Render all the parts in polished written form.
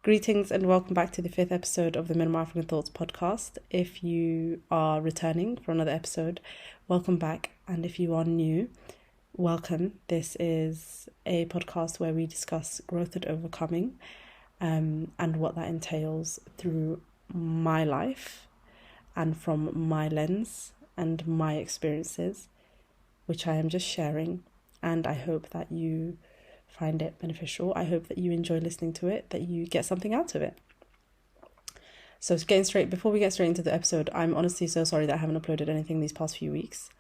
Greetings and welcome back to the fifth episode of the Minimal African Thoughts podcast. If you are returning for another episode, welcome back. And if you are new, welcome. This is a podcast where we discuss growth and overcoming and what that entails through my life and from my lens and my experiences, which I am just sharing. And I hope that you find it beneficial. I hope that you enjoy listening to it, that you get something out of it. So before we get straight into the episode, I'm honestly so sorry that I haven't uploaded anything these past few weeks.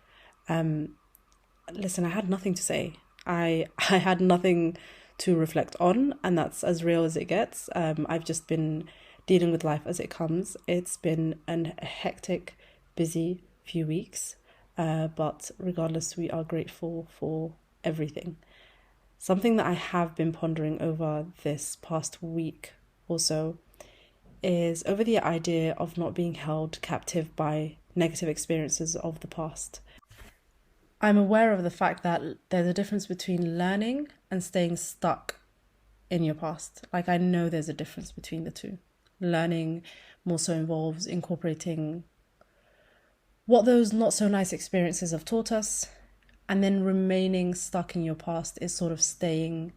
Listen, I had nothing to say. I had nothing to reflect on, and that's as real as it gets. I've just been dealing with life as it comes. It's been a hectic, busy few weeks, but regardless, we are grateful for everything. Something that I have been pondering over this past week or so is over the idea of not being held captive by negative experiences of the past. I'm aware of the fact that there's a difference between learning and staying stuck in your past. Like, I know there's a difference between the two. Learning more so involves incorporating what those not so nice experiences have taught us, and then remaining stuck in your past is sort of staying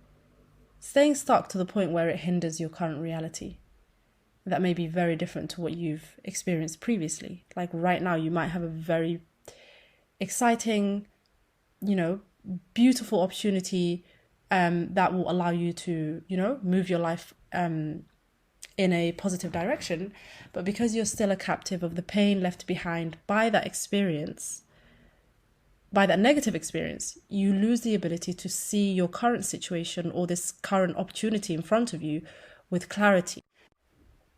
stuck to the point where it hinders your current reality. That may be very different to what you've experienced previously. Like right now, you might have a very exciting, beautiful opportunity that will allow you to, move your life in a positive direction. But because you're still a captive of the pain left behind by that experience, by that negative experience, you lose the ability to see your current situation or this current opportunity in front of you with clarity.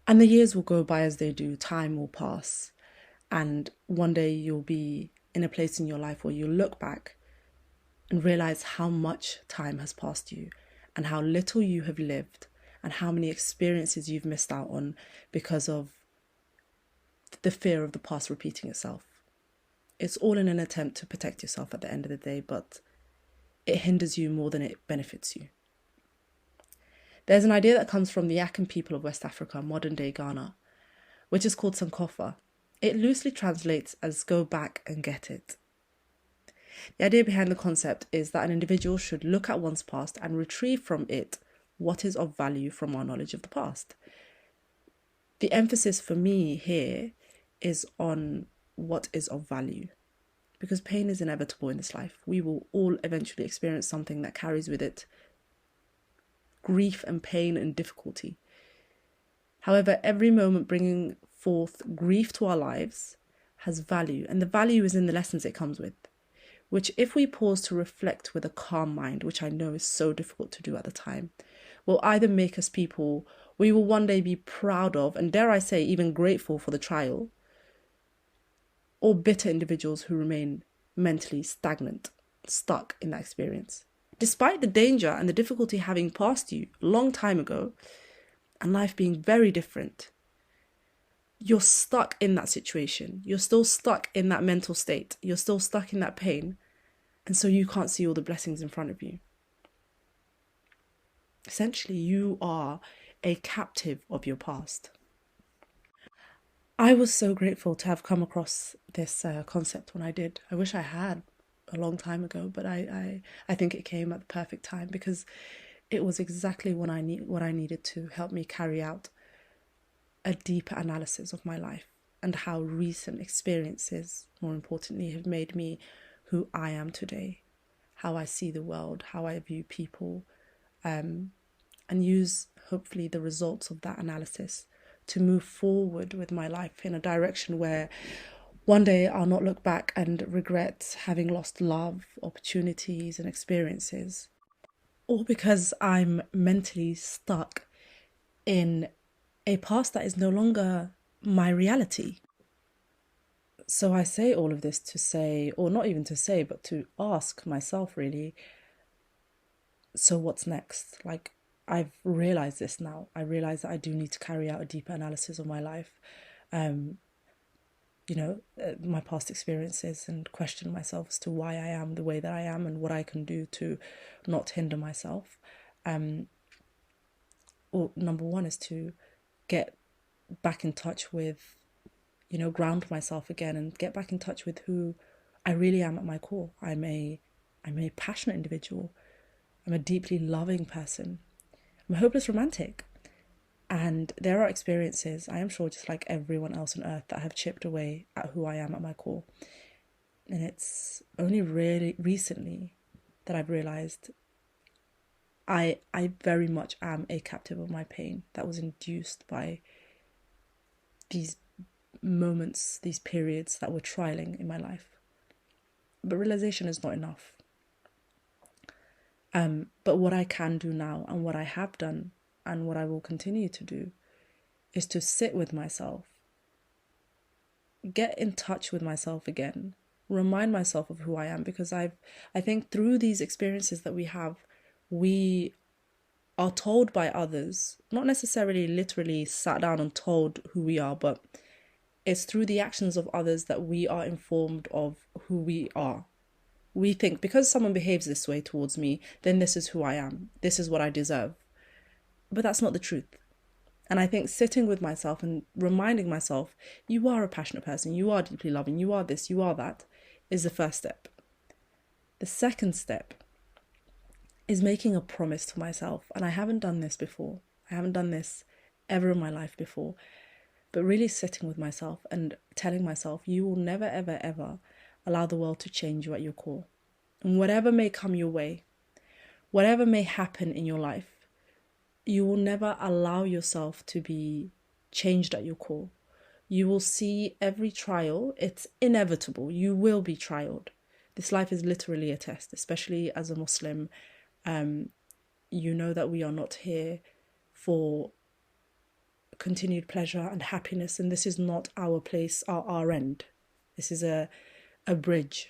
And the years will go by as they do, time will pass. And one day you'll be in a place in your life where you'll look back and realize how much time has passed you and how little you have lived and how many experiences you've missed out on because of the fear of the past repeating itself. It's all in an attempt to protect yourself at the end of the day, but it hinders you more than it benefits you. There's an idea that comes from the Akan people of West Africa, modern-day Ghana, which is called Sankofa. It loosely translates as go back and get it. The idea behind the concept is that an individual should look at one's past and retrieve from it what is of value from our knowledge of the past. The emphasis for me here is on what is of value, because pain is inevitable in this life. We will all eventually experience something that carries with it grief and pain and difficulty. However, every moment bringing forth grief to our lives has value, and the value is in the lessons it comes with, which if we pause to reflect with a calm mind, which I know is so difficult to do at the time, will either make us people we will one day be proud of, and dare I say even grateful for the trial, or bitter individuals who remain mentally stagnant, stuck in that experience. Despite the danger and the difficulty having passed you a long time ago, and life being very different, you're stuck in that situation. You're still stuck in that mental state. You're still stuck in that pain. And so you can't see all the blessings in front of you. Essentially, you are a captive of your past. I was so grateful to have come across this concept when I did. I wish I had a long time ago, but I think it came at the perfect time because it was exactly what I needed to help me carry out a deeper analysis of my life and how recent experiences, more importantly, have made me who I am today, how I see the world, how I view people, and use hopefully the results of that analysis to move forward with my life in a direction where one day I'll not look back and regret having lost love, opportunities and experiences, all because I'm mentally stuck in a past that is no longer my reality. So I say all of this to say, or not even to say, but to ask myself really, so what's next? Like, I've realized this now. I realize that I do need to carry out a deeper analysis of my life, my past experiences, and question myself as to why I am the way that I am and what I can do to not hinder myself. or number one is to get back in touch with, ground myself again and get back in touch with who I really am at my core. I'm a passionate individual. I'm a deeply loving person. I'm a hopeless romantic. And there are experiences, I am sure, just like everyone else on earth, that have chipped away at who I am at my core. And it's only really recently that I've realized I very much am a captive of my pain that was induced by these moments, these periods that were trialing in my life. But realization is not enough. But what I can do now, and what I have done, and what I will continue to do, is to sit with myself, get in touch with myself again, remind myself of who I am, because I think through these experiences that we have, we are told by others, not necessarily literally sat down and told who we are, but it's through the actions of others that we are informed of who we are. We think because someone behaves this way towards me, then this is who I am. This is what I deserve. But that's not the truth. And I think sitting with myself and reminding myself, you are a passionate person, you are deeply loving, you are this, you are that, is the first step. The second step is making a promise to myself. And I haven't done this before. I haven't done this ever in my life before. But really sitting with myself and telling myself, you will never, ever, ever allow the world to change you at your core. And whatever may come your way, whatever may happen in your life, you will never allow yourself to be changed at your core. You will see every trial, it's inevitable. You will be trialed. This life is literally a test, especially as a Muslim. You know that we are not here for continued pleasure and happiness, and this is not our place, our end. This is a bridge,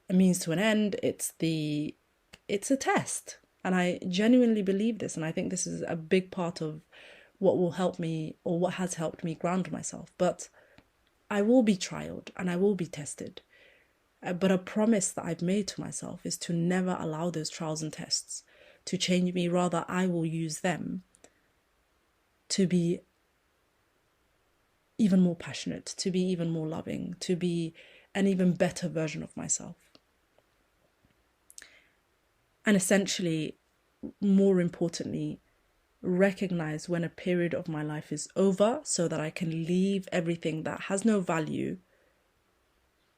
a means to an end. It's a test. And I genuinely believe this, and I think this is a big part of what will help me, or what has helped me ground myself. But I will be trialed and I will be tested. But a promise that I've made to myself is to never allow those trials and tests to change me. Rather, I will use them to be even more passionate, to be even more loving, to be an even better version of myself. And essentially, more importantly, recognize when a period of my life is over so that I can leave everything that has no value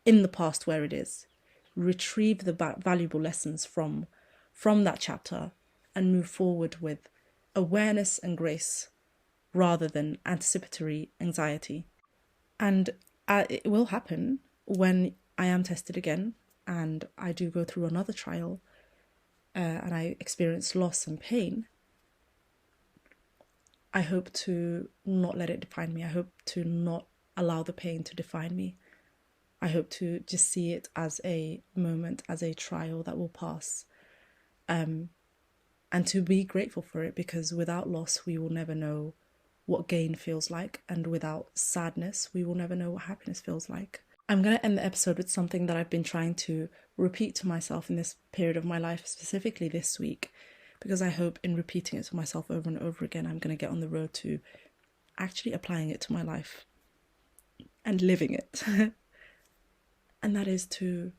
in the past where it is, retrieve the valuable lessons from that chapter, and move forward with awareness and grace rather than anticipatory anxiety. And it will happen when I am tested again and I do go through another trial and I experience loss and pain. I hope to not let it define me. I hope to not allow the pain to define me. I hope to just see it as a moment, as a trial that will pass, and to be grateful for it, because without loss, we will never know what gain feels like, and without sadness, we will never know what happiness feels like. I'm going to end the episode with something that I've been trying to repeat to myself in this period of my life, specifically this week, because I hope in repeating it to myself over and over again, I'm going to get on the road to actually applying it to my life and living it. And that is to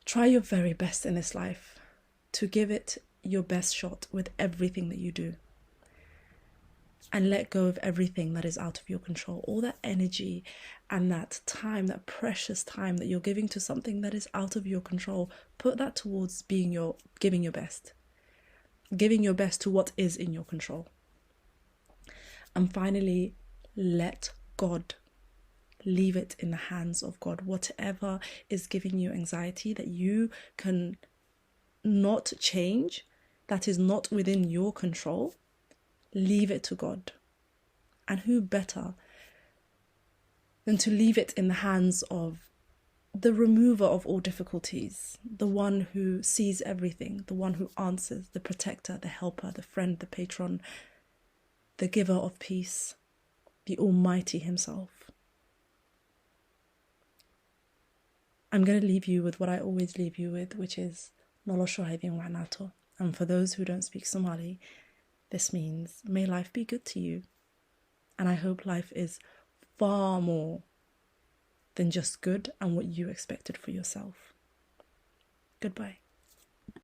try your very best in this life, to give it your best shot with everything that you do. And let go of everything that is out of your control. All that energy and that time, that precious time that you're giving to something that is out of your control, put that towards giving your best. Giving your best to what is in your control. And finally, let God. Leave it in the hands of God. Whatever is giving you anxiety that you can not change, that is not within your control, leave it to God. And who better than to leave it in the hands of the remover of all difficulties, the one who sees everything, the one who answers, the protector, the helper, the friend, the patron, the giver of peace, the Almighty himself. I'm going to leave you with what I always leave you with, which is Nolosho Haidin Wanato. And for those who don't speak Somali, This means may life be good to you. And I hope life is far more than just good and what you expected for yourself. Goodbye.